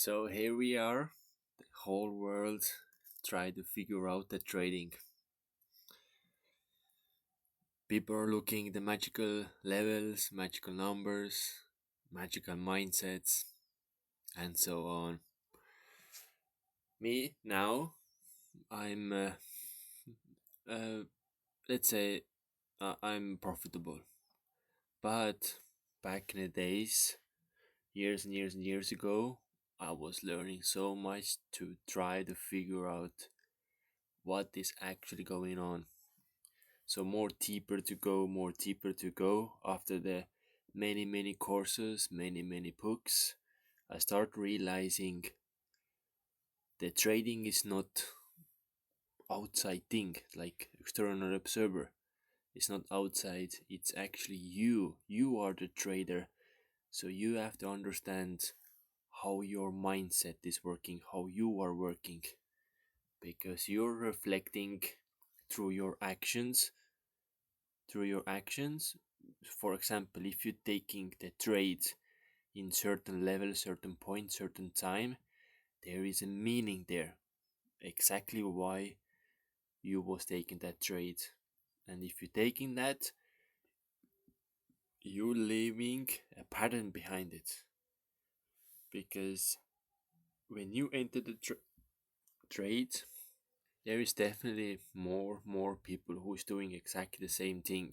So here we are, the whole world try to figure out the trading. People are looking the magical levels, magical numbers, magical mindsets, and so on. Me now, I'm uh, let's say I'm profitable, but back in the days, years and years and years ago, I was learning so much to try to figure out what is actually going on. So more deeper to go, more deeper to go. After the many courses, many books, I start realizing the trading is not outside thing like external observer. It's not outside, it's actually you. You are the trader. So you have to understand how your mindset is working, how you are working, because you're reflecting through your actions through your actions. For example, if you're taking the trade in certain level, certain point, certain time, there is a meaning there. Exactly why you was taking that trade. And if you're taking that, you're leaving a pattern behind it. Because when you enter the trade, there is definitely more people who's doing exactly the same thing.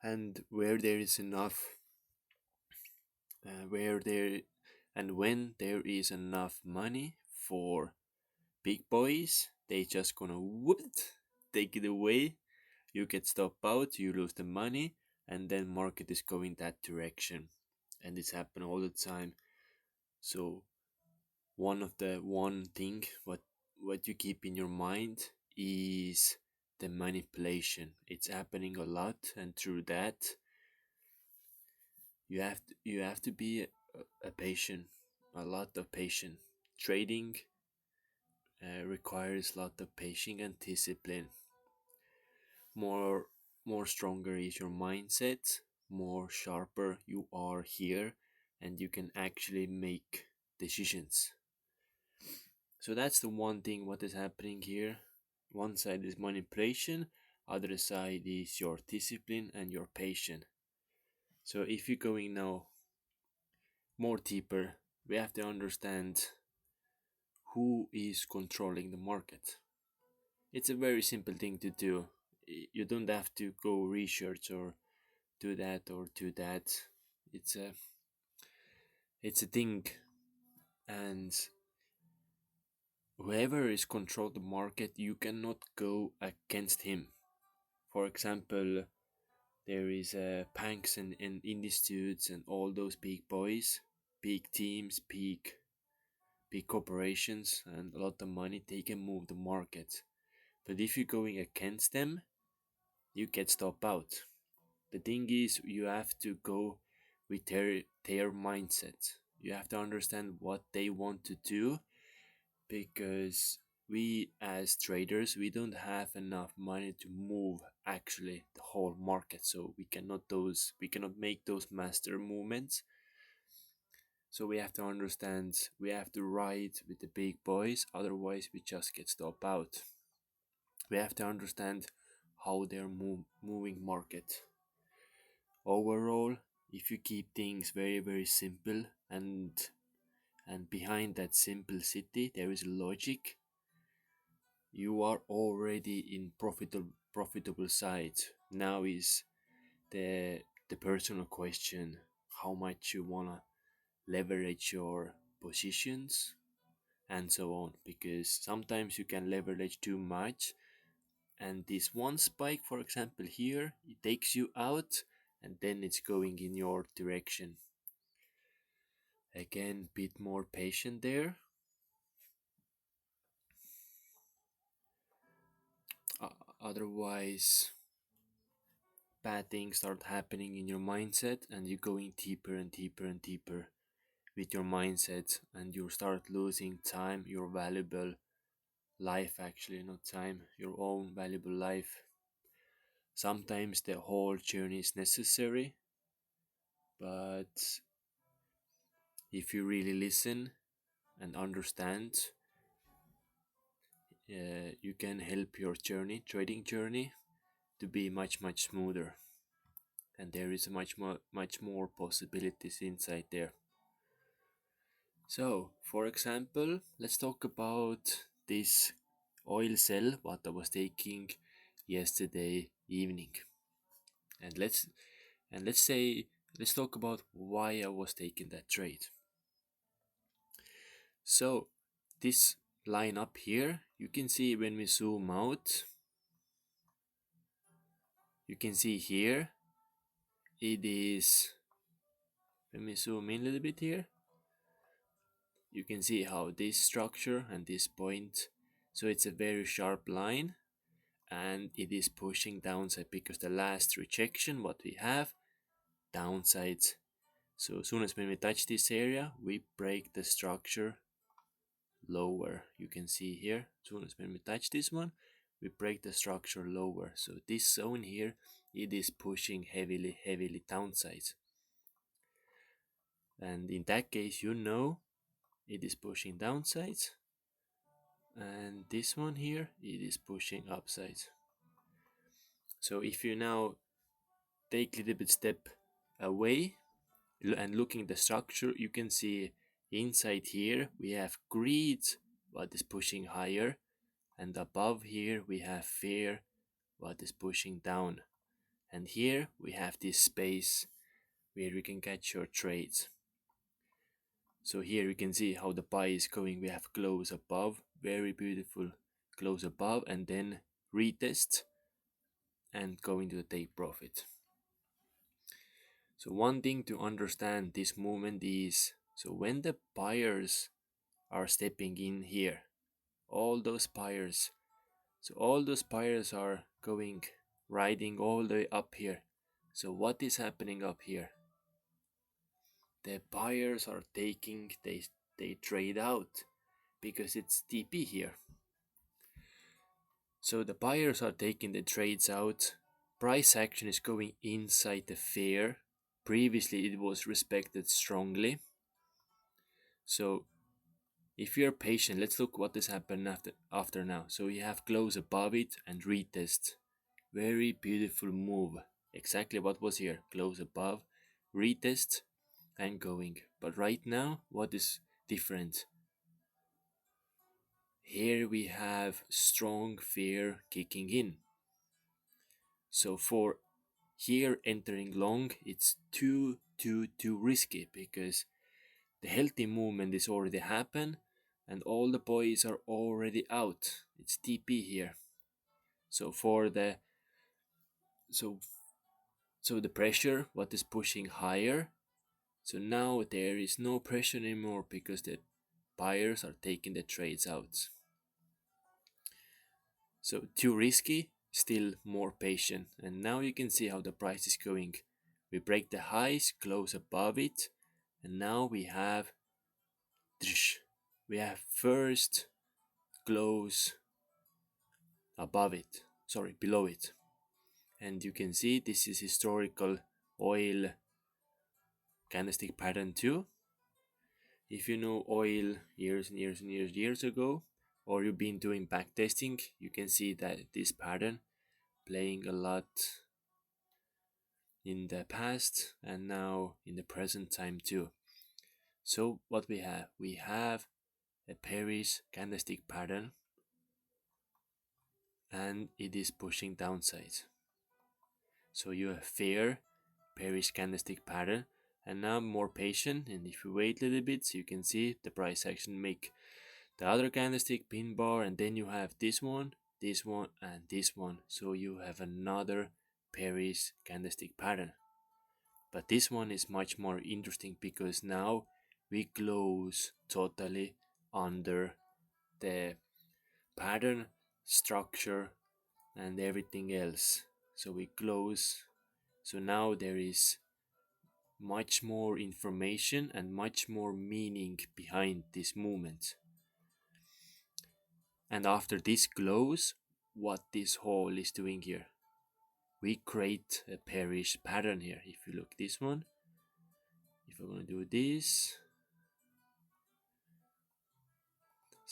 And where there is enough where there and when there is enough money for big boys, they just gonna whoop it, take it away. You get stopped out, you lose the money, and then market is going that direction, and it's happen all the time. So one thing what you keep in your mind is the manipulation. It's happening a lot, and through that you have to be a patient, a lot of patience. Trading requires a lot of patience and discipline. More more stronger is your mindset, more sharper you are here, and you can actually make decisions. So that's the one thing what is happening here. One side is manipulation, other side is your discipline and your patience. So if you're going now more deeper, we have to understand who is controlling the market. It's a very simple thing to do. You don't have to go research or do that or do that. It's a it's a thing, and whoever is control the market, you cannot go against him. For example, there is banks and institutes and all those big boys, big teams, big corporations, and a lot of money. They can move the market. But if you're going against them, you get stopped out. The thing is, you have to go with their mindset. You have to understand what they want to do, because we as traders, we don't have enough money to move actually the whole market, so we cannot make those master movements. So we have to understand, we have to ride with the big boys, otherwise we just get stopped out. We have to understand how they're moving market. Overall, if you keep things very simple, and behind that simplicity there is logic, you are already in profitable side. Now is the personal question, how much you wanna leverage your positions and so on, because sometimes you can leverage too much, and this one spike, for example here, it takes you out, and then it's going in your direction. Again, bit more patient there. Otherwise, bad things start happening in your mindset, and you're going deeper and deeper and deeper with your mindset, and you start losing time, your valuable life, actually, not time, your own valuable life. Sometimes the whole journey is necessary, but if you really listen and understand, you can help your trading journey, to be much smoother, and there is much more possibilities inside there. So, for example, let's talk about this oil sell what I was taking yesterday evening, and let's say let's talk about why I was taking that trade. So, this line up here, you can see when we zoom out, you can see here it is, when we zoom in a little bit here, you can see how this structure and this point, so it's a very sharp line, and it is pushing downside because the last rejection what we have, downside. So as soon as when we touch this area, we break the structure lower. You can see here, as soon as when we touch this one, we break the structure lower. So this zone here, it is pushing heavily downside. And in that case, you know it is pushing downside, and this one here, it is pushing upside. So if you now take a little bit step away and looking at the structure, you can see inside here we have greed what is pushing higher, and above here we have fear what is pushing down, and here we have this space where we can catch your trades. So here you can see how the buy is going. We have close above, very beautiful close above, and then retest and going to the take profit. So one thing to understand this movement is, so when the buyers are stepping in here, all those buyers, so all those buyers are going, riding all the way up here. So what is happening up here? The buyers are taking, they trade out because it's TP here. So the buyers are taking the trades out. Price action is going inside the fair. Previously it was respected strongly. So if you're patient, let's look what has happened after now. So we have close above it and retest. Very beautiful move. Exactly what was here. Close above, retest, and going. But right now, what is different? Here we have strong fear kicking in. So for here entering long, it's too risky, because the healthy movement is already happened and all the boys are already out. It's TP here. So for the so so the pressure what is pushing higher. So now there is no pressure anymore because the buyers are taking the trades out. So too risky, still more patient. And now you can see how the price is going. We break the highs, close above it, and now we have first close above it, sorry, below it. And you can see this is historical oil candlestick pattern too. If you know oil years ago, or you've been doing back testing, you can see that this pattern playing a lot in the past and now in the present time too. So what we have a Paris candlestick pattern, and it is pushing downside. So you have fair Paris candlestick pattern, and now more patient, and if you wait a little bit, so you can see the price action make the other candlestick pin bar, and then you have this one, and this one. So you have another Paris candlestick pattern. But this one is much more interesting because now we close totally under the pattern, structure, and everything else. So we close. So now there is much more information and much more meaning behind this movement. And after this close, what this hole is doing here, we create a bearish pattern here. If you look this one, if I'm gonna do this,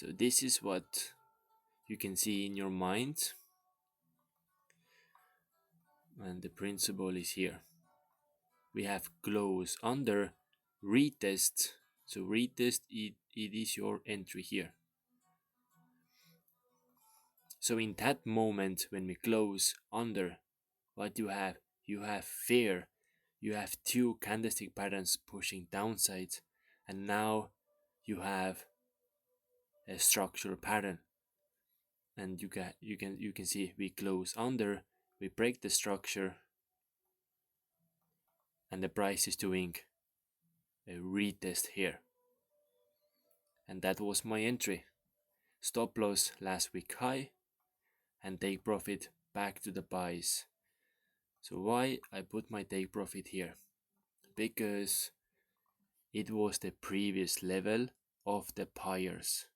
So this is what you can see in your mind, and the principle is here. We have close under, retest. So retest, it is your entry here. So in that moment when we close under, what you have? You have fear. You have two candlestick patterns pushing downside, and now you have a structural pattern. And you can see we close under, we break the structure, and the price is doing a retest here. And that was my entry. Stop loss last week high, and take profit back to the buys. So why I put my take profit here? Because it was the previous level of the buyers.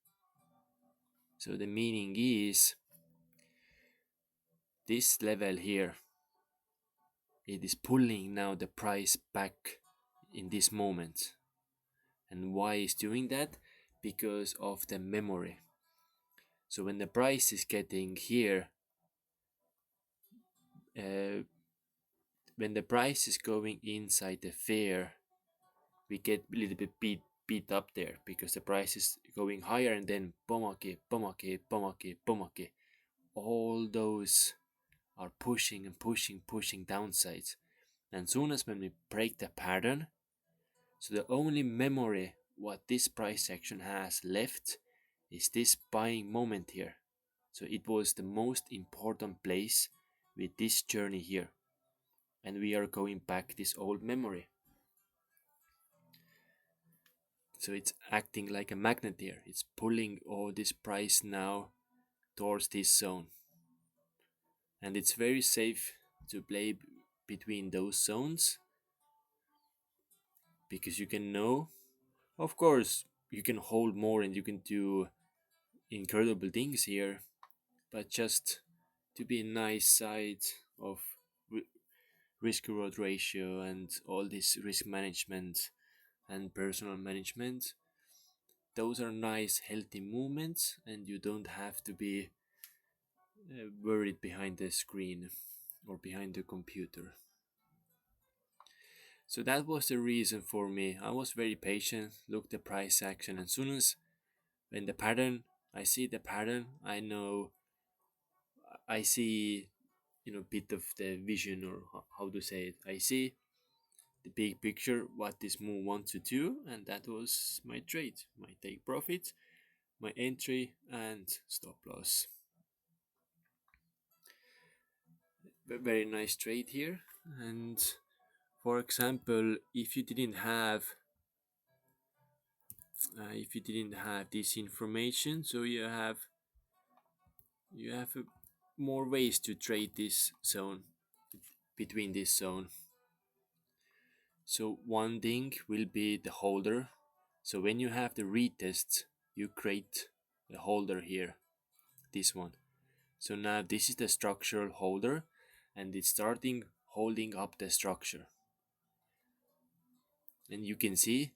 So the meaning is this level here, it is pulling now the price back in this moment. And why is doing that? Because of the memory. So when the price is getting here, when the price is going inside the fear, we get a little bit beat up there because the price is going higher, and then pomake, pomake, pomake, pomake. All those are pushing and pushing downsides. And soon as when we break the pattern, so the only memory what this price action has left is this buying moment here. So it was the most important place with this journey here. And we are going back this old memory. So it's acting like a magnet here. It's pulling all this price now towards this zone. And it's very safe to play between those zones, because you can know, of course, you can hold more and you can do incredible things here, but just to be a nice side of risk reward ratio and all this risk management and personal management, those are nice healthy movements, and you don't have to be worried behind the screen or behind the computer. So that was the reason for me. I was very patient, looked the price action, and soon as when the pattern, I see the pattern, I know, I see, bit of the vision, or how to say it. I see the big picture, what this move wants to do, and that was my trade, my take profit, my entry, and stop loss. Very nice trade here. And for example, if you didn't have this information, so you have more ways to trade this zone, between this zone. So one thing will be the holder. So when you have the retest, you create a holder here, this one. So now this is the structural holder, and it's starting holding up the structure. And you can see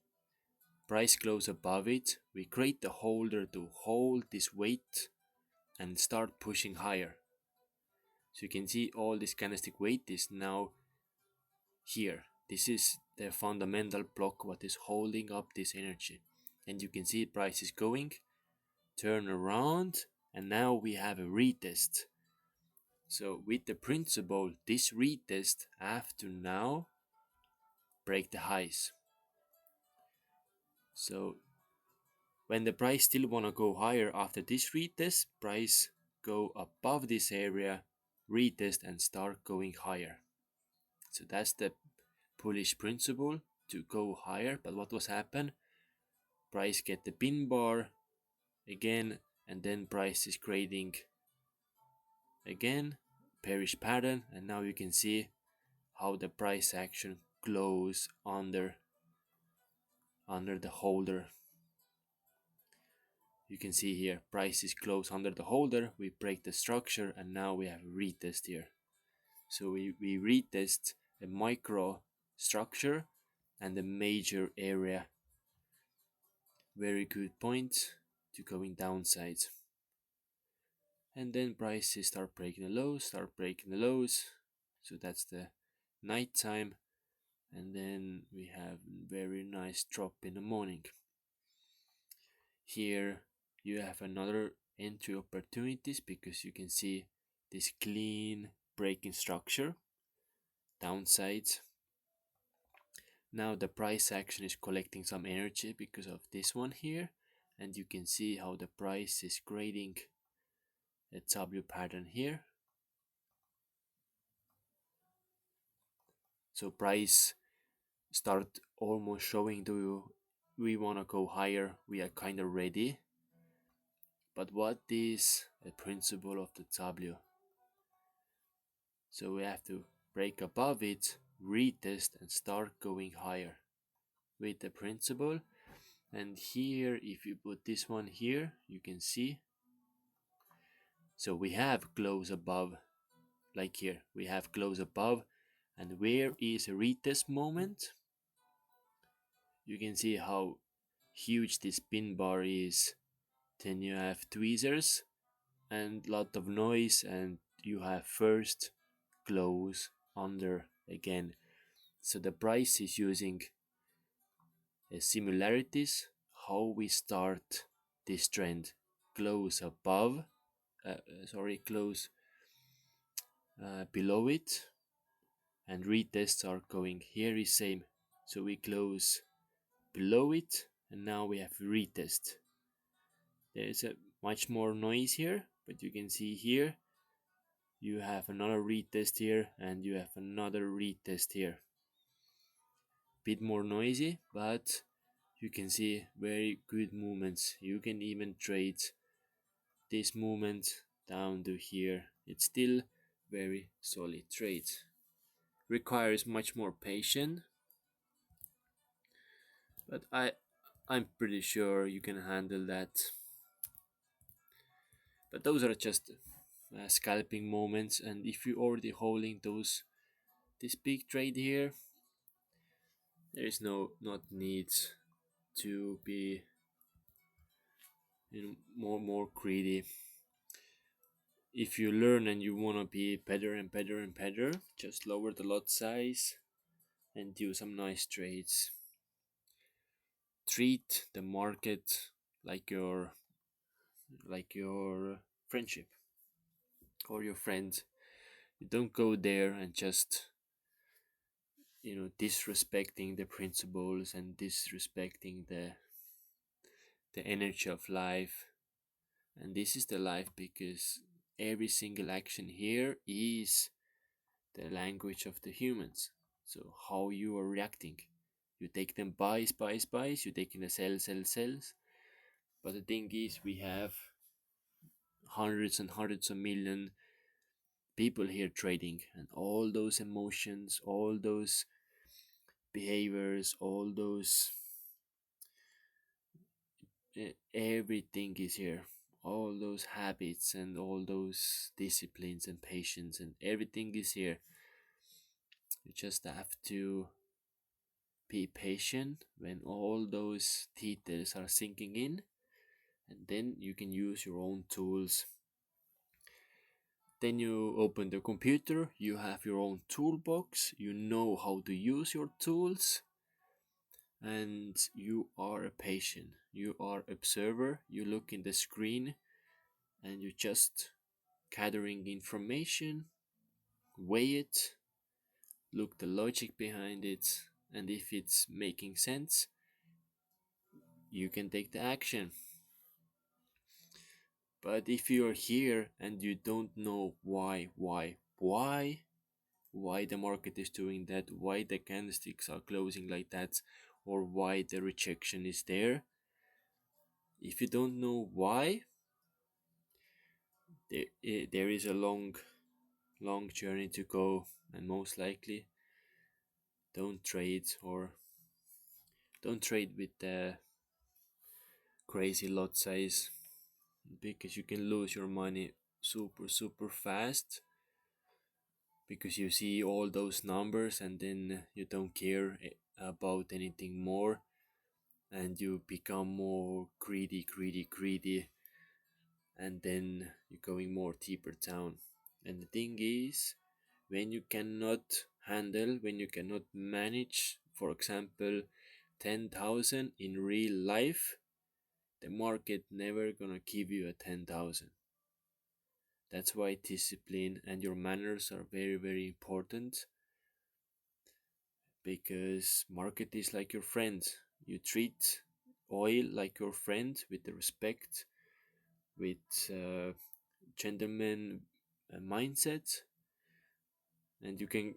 price close above it. We create the holder to hold this weight and start pushing higher. So you can see all this candlestick weight is now here. This is the fundamental block what is holding up this energy. And you can see price is going, turn around, and now we have a retest. So with the principle, this retest have to now break the highs. So when the price still wanna go higher after this retest, price go above this area, retest, and start going higher. So that's the bullish principle, to go higher. But what was happen? Price get the pin bar again, and then price is creating again bearish pattern, and now you can see how the price action close under the holder. You can see here price is close under the holder, we break the structure, and now we have a retest here. So we retest a micro structure and a major area. Very good point. to going downsides. And then prices start breaking the lows, start breaking the lows. So that's the night time. And then we have very nice drop in the morning. Here you have another entry opportunities because you can see this clean breaking structure, downsides. Now the price action is collecting some energy because of this one here, and you can see how the price is grading a W pattern here. So price start almost showing, do we want to go higher, we are kind of ready. But what is the principle of the W? So we have to break above it, retest, and start going higher with the principle. And here, if you put this one here, you can see. So we have close above, like here, we have close above. And where is a retest moment? You can see how huge this pin bar is. Then you have tweezers and lot of noise, and you have first close under again. So the price is using similarities, how we start this trend. Close above, close below it, and retests are going here is same. So we close below it, and now we have retest. There is a much more noise here, but you can see here you have another retest here, and you have another retest here. Bit more noisy, but you can see very good movements. You can even trade this movement down to here. It's still very solid trade. Requires much more patience, but I'm pretty sure you can handle that. But those are just scalping moments, and if you're already holding this big trade here, there is not need to be more greedy. If you learn and you want to be better and better and better, just lower the lot size and do some nice trades. Treat the market like your friendship or your friend. You don't go there and just disrespecting the principles and disrespecting the energy of life. And this is the life, because every single action here is the language of the humans. So how you are reacting. You take them buys, you take in a sells. But the thing is, we have hundreds and hundreds of million people here trading, and all those emotions, all those behaviors, all those everything is here. All those habits and all those disciplines and patience and everything is here. You just have to be patient when all those details are sinking in, and then you can use your own tools. Then you open the computer, you have your own toolbox, you know how to use your tools, and you are a patient, you are observer, you look in the screen, and you just gathering information, weigh it, look the logic behind it, and if it's making sense, you can take the action. But if you're here and you don't know why the market is doing that, why the candlesticks are closing like that, or why the rejection is there, if you don't know why, there is a long journey to go, and most likely don't trade with the crazy lot size, because you can lose your money super fast, because you see all those numbers and then you don't care about anything more. and you become more greedy, greedy, greedy, and then you're going more deeper down. And the thing is, when you cannot manage, for example, 10,000 in real life, the market never gonna give you a 10,000. That's why discipline and your manners are very, very important, because market is like your friend. You treat oil like your friend with the respect, with gentleman mindset, and you can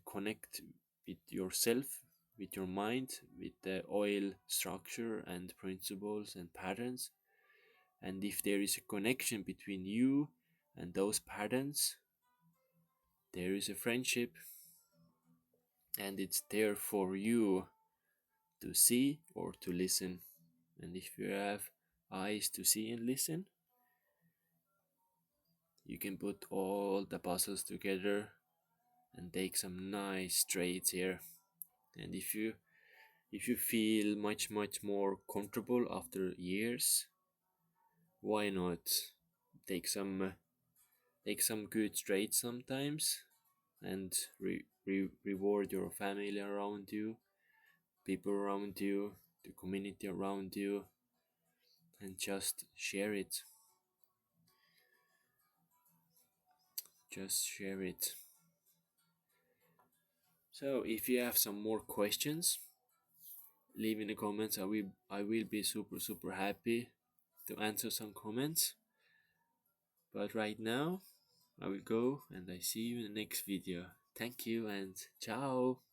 connect with yourself, with your mind, with the oil structure and principles and patterns. And if there is a connection between you and those patterns, there is a friendship, and it's there for you to see or to listen. And if you have eyes to see and listen, you can put all the puzzles together and take some nice trades here. And if you feel much more comfortable after years, why not take some take some good trades sometimes, and reward your family around you, people around you, the community around you, and just share it. Just share it. So if you have some more questions, leave in the comments. I will be super happy to answer some comments. But right now, I will go and I see you in the next video. Thank you and ciao.